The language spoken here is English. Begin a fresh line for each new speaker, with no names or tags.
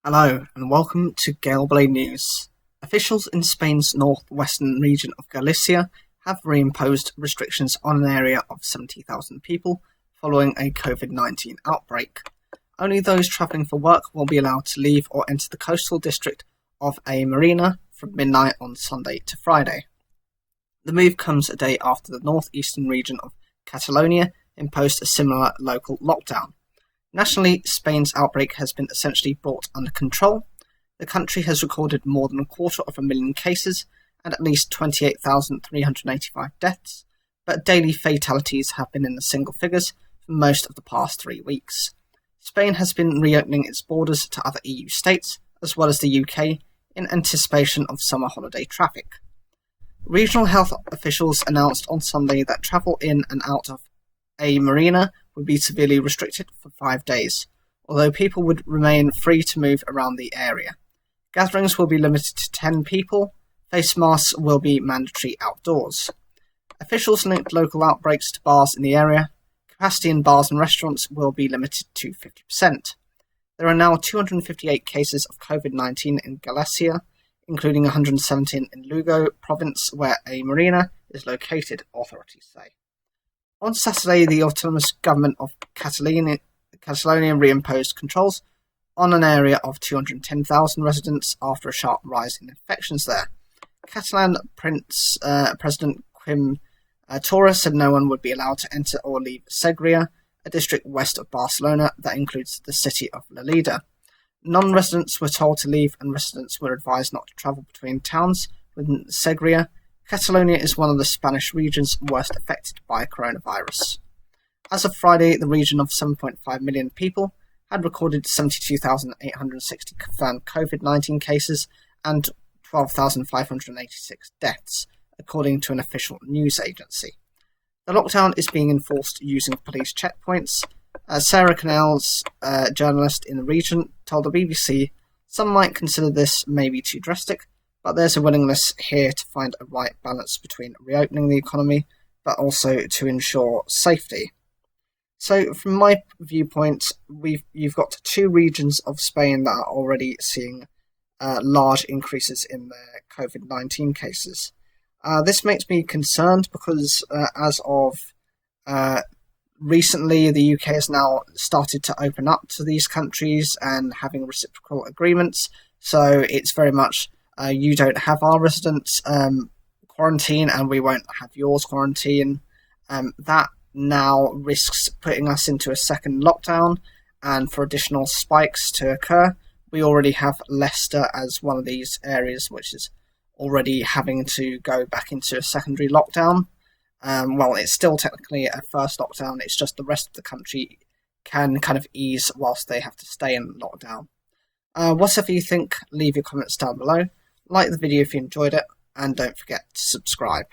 Hello and welcome to Gale News. Officials in Spain's northwestern region of Galicia have reimposed restrictions on an area of 70,000 people following a COVID-19 outbreak. Only those travelling for work will be allowed to leave or enter the coastal district of a marina from midnight on Sunday to Friday. The move comes a day after the northeastern region of Catalonia imposed a similar local lockdown. Nationally, Spain's outbreak has been essentially brought under control. The country has recorded more than 250,000 cases and at least 28,385 deaths, but daily fatalities have been in the single figures for most of the past 3 weeks. Spain has been reopening its borders to other EU states, as well as the UK, in anticipation of summer holiday traffic. Regional health officials announced on Sunday that travel in and out of a marina would be severely restricted for 5 days, although people would remain free to move around the area. Gatherings will be limited to 10 people. Face masks will be mandatory outdoors. Officials linked local outbreaks to bars in the area. Capacity in bars and restaurants will be limited to 50%. There are now 258 cases of COVID-19 in Galicia, including 117 in Lugo province, where a marina is located, authorities say. On Saturday, the autonomous government of Catalonia reimposed controls on an area of 210,000 residents after a sharp rise in infections there. Catalan President Quim Torra said no one would be allowed to enter or leave Segria, a district west of Barcelona that includes the city of Lleida. Non-residents were told to leave and residents were advised not to travel between towns within Segria. Catalonia is one of the Spanish regions worst affected by coronavirus. As of Friday, the region of 7.5 million people had recorded 72,860 confirmed COVID-19 cases and 12,586 deaths, according to an official news agency. The lockdown is being enforced using police checkpoints. Sarah Canales, a journalist in the region, told the BBC, "Some might consider this maybe too drastic, but there's a willingness here to find a right balance between reopening the economy, but also to ensure safety." So from my viewpoint, you've got 2 regions of Spain that are already seeing large increases in their COVID-19 cases. This makes me concerned because as of recently, the UK has now started to open up to these countries and having reciprocal agreements, so it's very much you don't have our residents quarantine and we won't have yours quarantine. That now risks putting us into a second lockdown, and for additional spikes to occur. We already have Leicester as one of these areas which is already having to go back into a secondary lockdown. Well, it's still technically a first lockdown, it's just the rest of the country can kind of ease whilst they have to stay in lockdown. Whatever you think, leave your comments down below. Like the video if you enjoyed it, and don't forget to subscribe.